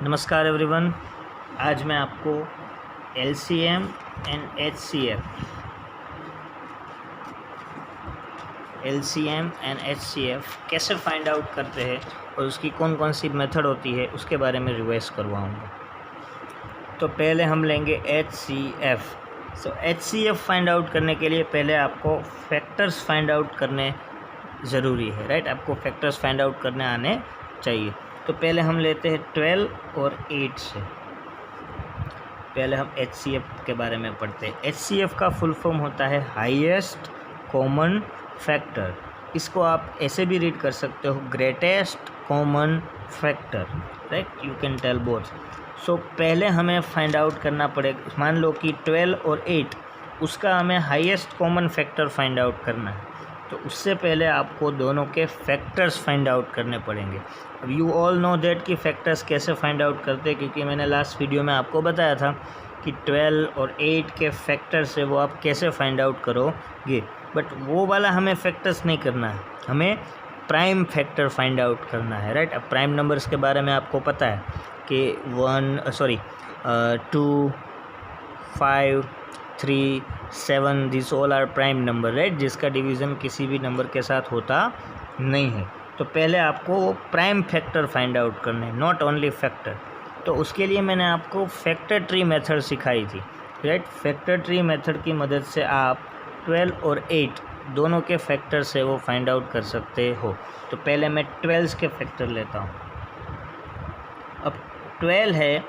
नमस्कार एवरीवन। आज मैं आपको LCM एंड HCF कैसे फाइंड आउट करते हैं और उसकी कौन कौन सी मेथड होती है उसके बारे में रिवाइज करवाऊँगा। तो पहले हम लेंगे HCF। HCF फाइंड आउट करने के लिए पहले आपको फैक्टर्स फाइंड आउट करने ज़रूरी है, राइट। आपको फैक्टर्स फाइंड आउट करने आने चाहिए। तो पहले हम लेते हैं 12 और 8 से। पहले हम HCF के बारे में पढ़ते हैं। HCF का फुल फॉर्म होता है हाईएस्ट कॉमन फैक्टर। इसको आप ऐसे भी रीड कर सकते हो, greatest common factor, right. You can tell both. So पहले हमें फाइंड आउट करना पड़ेगा। मान लो कि 12 और 8 उसका हमें highest common factor find out करना है। तो उससे पहले आपको दोनों के फैक्टर्स फाइंड आउट करने पड़ेंगे। अब यू ऑल नो दैट कि फैक्टर्स कैसे फाइंड आउट करते हैं, क्योंकि मैंने लास्ट वीडियो में आपको बताया था कि 12 और 8 के फैक्टर्स है वो आप कैसे फाइंड आउट करोगे। बट वो वाला हमें फैक्टर्स नहीं करना है, हमें प्राइम फैक्टर फाइंड आउट करना है, राइट। अब प्राइम नंबर्स के बारे में आपको पता है कि 2, 5, 3, 7 this all are prime number, right, जिसका डिवीज़न किसी भी नंबर के साथ होता नहीं है। तो पहले आपको प्राइम फैक्टर फाइंड आउट करने हैं, नॉट ओनली फैक्टर। तो उसके लिए मैंने आपको फैक्टर ट्री मेथड सिखाई थी, राइट। फैक्टर ट्री मेथड की मदद से आप 12 और 8 दोनों के फैक्टर से वो फाइंड आउट कर सकते हो। तो पहले मैं 12 के फैक्टर लेता हूँ। अब 12 है,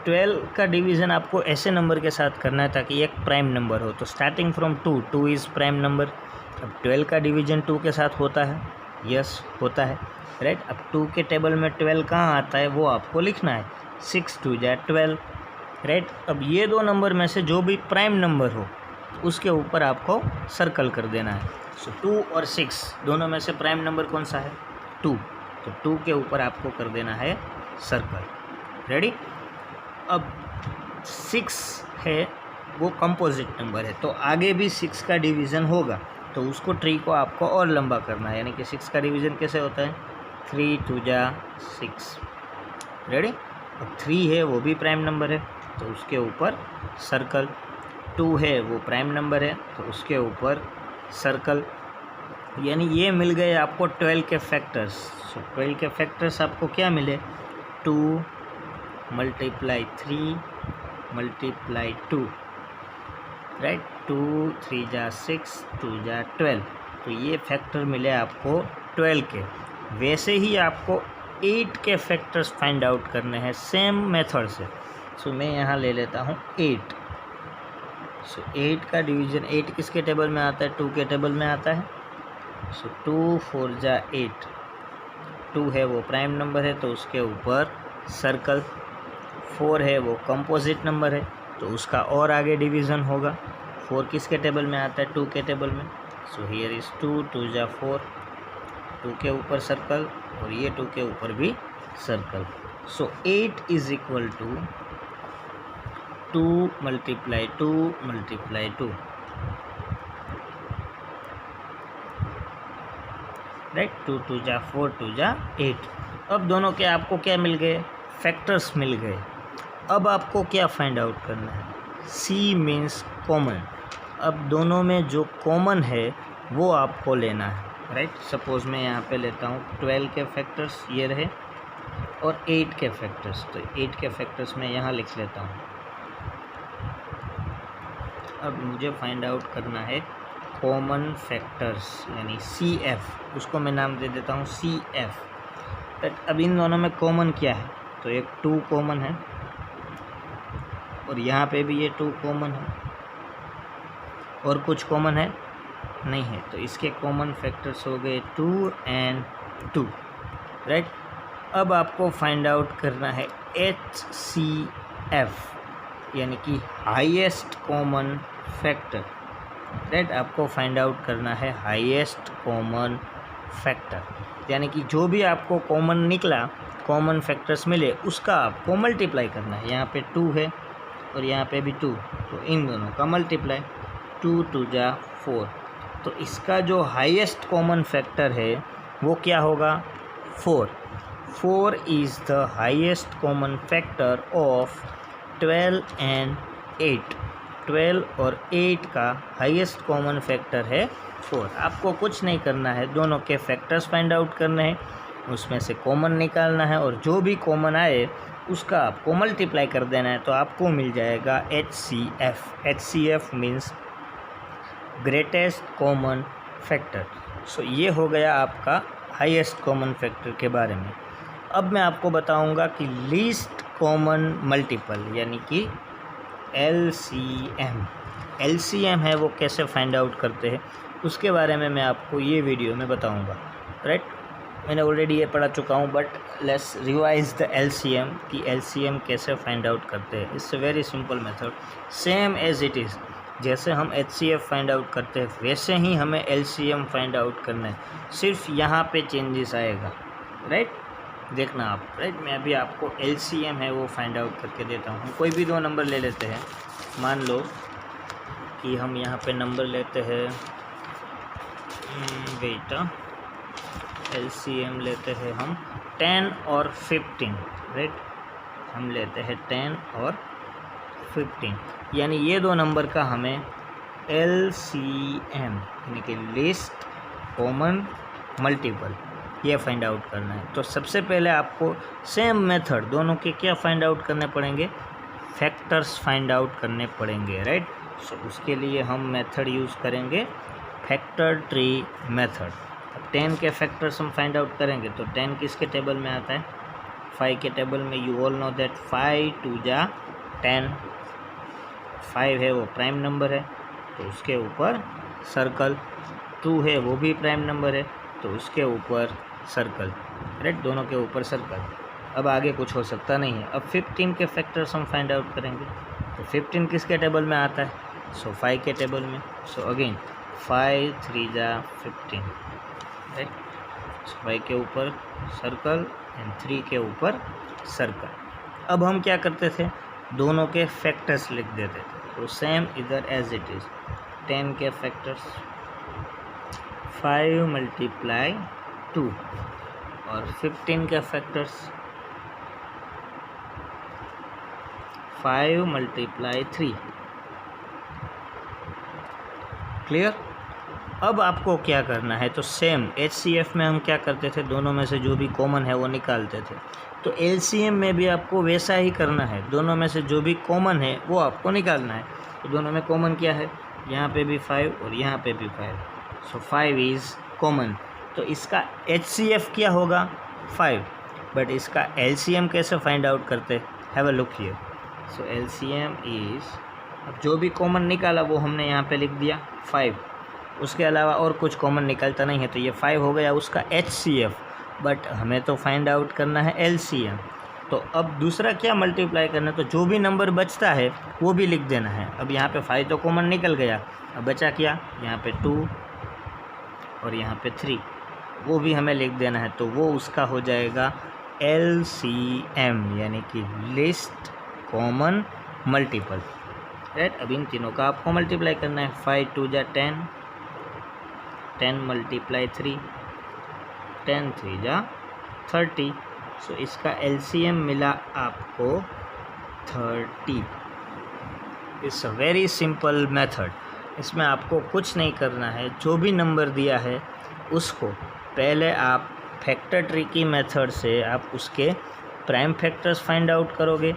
12 का डिवीज़न आपको ऐसे नंबर के साथ करना है ताकि एक प्राइम नंबर हो। तो starting from 2 is prime number. अब 12 का डिवीज़न 2 के साथ होता है, यस होता है, राइट। अब 2 के टेबल में 12 कहाँ आता है वो आपको लिखना है। 6 2 जा 12, राइट। अब ये दो नंबर में से जो भी प्राइम नंबर हो उसके ऊपर आपको सर्कल कर देना है। सो 2 और 6 दोनों में से प्राइम नंबर कौन सा है? 2। तो 2 के ऊपर आपको कर देना है सर्कल, रेडी। अब 6 है वो कंपोजिट नंबर है, तो आगे भी 6 का डिवीज़न होगा। तो उसको ट्री को आपको और लंबा करना है, यानी कि 6 का डिवीज़न कैसे होता है? 3 2 जा 6, रेडी। अब 3 है वो भी प्राइम नंबर है, तो उसके ऊपर सर्कल। 2 है वो प्राइम नंबर है, तो उसके ऊपर सर्कल। यानी ये मिल गए आपको 12 के फैक्टर्स। सो 12 के फैक्टर्स आपको क्या मिले? 2 मल्टीप्लाई 3 मल्टीप्लाई 2, राइट। 2 3 जा 6 2 जा 12। तो ये फैक्टर मिले आपको 12 के। वैसे ही आपको 8 के फैक्टर्स फाइंड आउट करने हैं सेम मेथड से। सो मैं यहाँ ले लेता हूँ 8। सो 8 का डिवीज़न 8 किसके टेबल में आता है? 2 के टेबल में आता है। सो 2 4 जा 8। 2 है वो प्राइम नंबर है, तो उसके ऊपर सर्कल। 4 है वो कंपोजिट नंबर है, तो उसका और आगे डिवीज़न होगा। 4 किसके टेबल में आता है? 2 के टेबल में। सो हियर इज़ 2 2 जा 4। 2 के ऊपर सर्कल और ये 2 के ऊपर भी circle. So 8 is equal to 2 multiply 2 multiply 2, right. 2 2 जा 4 2 जा 8। अब दोनों के आपको क्या मिल गए? फैक्टर्स मिल गए। अब आपको क्या फाइंड आउट करना है? C means common. अब दोनों में जो कॉमन है वो आपको लेना है, राइट। सपोज़ मैं यहाँ पे लेता हूँ 12 के फैक्टर्स ये रहे और 8 के फैक्टर्स। तो 8 के फैक्टर्स मैं यहाँ लिख लेता हूँ। अब मुझे फाइंड आउट करना है कॉमन फैक्टर्स, यानी CF। उसको मैं नाम दे देता हूँ CF। बट अब इन दोनों में कॉमन क्या है? तो एक 2 कॉमन है और यहाँ पे भी ये 2 कॉमन है, और कुछ कॉमन है नहीं है। तो इसके कॉमन फैक्टर्स हो गए 2 एंड 2, राइट। अब आपको फाइंड आउट करना है HCF, यानी कि हाईएस्ट कॉमन फैक्टर, राइट। आपको फाइंड आउट करना है हाईएस्ट कॉमन फैक्टर, यानी कि जो भी आपको कॉमन निकला, कॉमन फैक्टर्स मिले, उसका आपको मल्टीप्लाई करना है। यहाँ पे 2 है और यहाँ पे भी 2, तो इन दोनों का मल्टीप्लाई। 2 2 जा 4। तो इसका जो हाईएस्ट कॉमन फैक्टर है वो क्या होगा? 4। 4 is the highest common factor of 12 and 8। 12 और 8 का हाईएस्ट कॉमन फैक्टर है 4। आपको कुछ नहीं करना है, दोनों के फैक्टर्स फाइंड आउट करने हैं, उसमें से कॉमन निकालना है और जो भी कॉमन आए उसका आपको मल्टीप्लाई कर देना है, तो आपको मिल जाएगा HCF। HCF means greatest common factor. So ये हो गया आपका हाईएस्ट कॉमन फैक्टर के बारे में। अब मैं आपको बताऊंगा कि लीस्ट कॉमन मल्टीपल यानी कि LCM। LCM है वो कैसे फाइंड आउट करते हैं, उसके बारे में मैं आपको ये वीडियो में बताऊंगा। राइट, मैंने ऑलरेडी ये पढ़ा चुका हूँ, but let's revise the LCM कि LCM कैसे फाइंड आउट करते हैं। It's a very simple method, same as it is. जैसे हम HCF फाइंड आउट करते हैं वैसे ही हमें LCM फाइंड आउट करना है, सिर्फ यहाँ पे चेंजेस आएगा। राइट, देखना आप। राइट, मैं अभी आपको LCM है वो फाइंड आउट करके देता हूँ। कोई भी दो नंबर ले लेते हैं, मान लो कि हम यहाँ पे नंबर लेते हैं, बेटा LCM लेते हैं हम 10 और 15। राइट, हम लेते हैं 10 और 15, यानी ये दो नंबर का हमें LCM यानी कि लीस्ट कॉमन मल्टीपल ये फाइंड आउट करना है। तो सबसे पहले आपको सेम मेथड दोनों के क्या फाइंड आउट करने पड़ेंगे, फैक्टर्स फाइंड आउट करने पड़ेंगे। राइट, सो उसके लिए हम मेथड यूज़ करेंगे फैक्टर ट्री मेथड। अब 10 के फैक्टर्स हम फाइंड आउट करेंगे, तो 10 किसके टेबल में आता है, 5 के टेबल में। यू ऑल नो दैट 5 2 जा 10। 5 है वो प्राइम नंबर है, तो उसके ऊपर सर्कल। 2 है वो भी प्राइम नंबर है, तो उसके ऊपर सर्कल। राइट, दोनों के ऊपर सर्कल। अब आगे कुछ हो सकता नहीं है। अब 15 के फैक्टर्स हम फाइंड आउट करेंगे, तो 15 किसके टेबल में आता है, सो 5 के टेबल में। सो अगेन 5 3 जा 15। राइट, 5 के ऊपर सर्कल एंड 3 के ऊपर सर्कल। अब हम क्या करते थे, दोनों के फैक्टर्स लिख देते थे। तो सेम इधर एज इट इज़, 10 के फैक्टर्स 5 मल्टीप्लाई 2 और 15 के फैक्टर्स 5 मल्टीप्लाई 3। क्लियर। अब आपको क्या करना है, तो सेम HCF में हम क्या करते थे, दोनों में से जो भी कॉमन है वो निकालते थे। तो LCM में भी आपको वैसा ही करना है, दोनों में से जो भी कॉमन है वो आपको निकालना है। तो दोनों में कॉमन क्या है, यहाँ पे भी 5 और यहाँ पे भी 5। सो 5 इज़ कॉमन, तो इसका HCF क्या होगा 5, बट इसका LCM कैसे फाइंड आउट करते, have a look here. So LCM is, अब जो भी कॉमन निकाला वो हमने यहाँ पे लिख दिया 5, उसके अलावा और कुछ कॉमन निकलता नहीं है, तो ये 5 हो गया उसका HCF। बट हमें तो फाइंड आउट करना है LCM। तो अब दूसरा क्या मल्टीप्लाई करना है, तो जो भी नंबर बचता है वो भी लिख देना है। अब यहाँ पे 5 तो कॉमन निकल गया, अब बचा क्या, यहाँ पे 2 और यहाँ पे 3, वो भी हमें लिख देना है। तो वो उसका हो जाएगा LCM यानी कि लिस्ट कॉमन मल्टीपल। राइट, अब इन तीनों का आपको मल्टीप्लाई करना है। 5 2 जा 10, 10 मल्टीप्लाई 3, 10 3 जा 30। सो इसका LCM मिला आपको 30। It's a very simple method. इसमें आपको कुछ नहीं करना है, जो भी नंबर दिया है उसको पहले आप फैक्टर ट्री की मेथड से आप उसके प्राइम फैक्टर्स फाइंड आउट करोगे।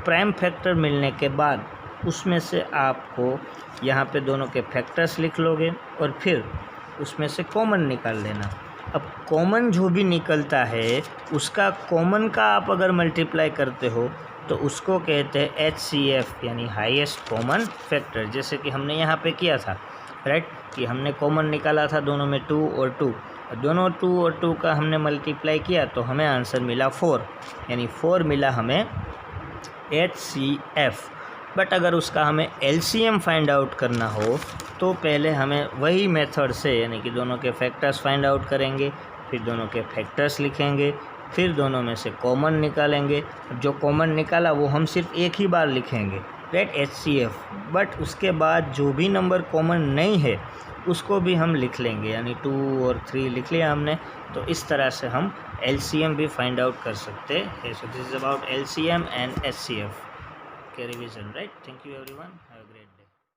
प्राइम फैक्टर मिलने के बाद उसमें से आपको यहाँ पे दोनों के फैक्टर्स लिख लोगे और फिर उसमें से कॉमन निकाल लेना। अब कॉमन जो भी निकलता है उसका कॉमन का आप अगर मल्टीप्लाई करते हो तो उसको कहते हैं HCF यानी हाईएस्ट कॉमन फैक्टर, जैसे कि हमने यहाँ पे किया था। राइट, कि हमने कॉमन निकाला था दोनों में 2 और 2, दोनों 2 और 2 का हमने मल्टीप्लाई किया तो हमें आंसर मिला 4, यानी 4 मिला हमें HCF। बट अगर उसका हमें LCM फाइंड आउट करना हो तो पहले हमें वही मेथड से यानी कि दोनों के फैक्टर्स फाइंड आउट करेंगे, फिर दोनों के फैक्टर्स लिखेंगे, फिर दोनों में से कॉमन निकालेंगे। जो कॉमन निकाला वो हम सिर्फ एक ही बार लिखेंगे, राइट, HCF। बट उसके बाद जो भी नंबर कॉमन नहीं है उसको भी हम लिख लेंगे, यानी 2 और 3 लिख लिया हमने। तो इस तरह से हम LCM भी फाइंड आउट कर सकते हैं। So this is about LCM and HCF के revision, right. Thank you everyone, have a great day.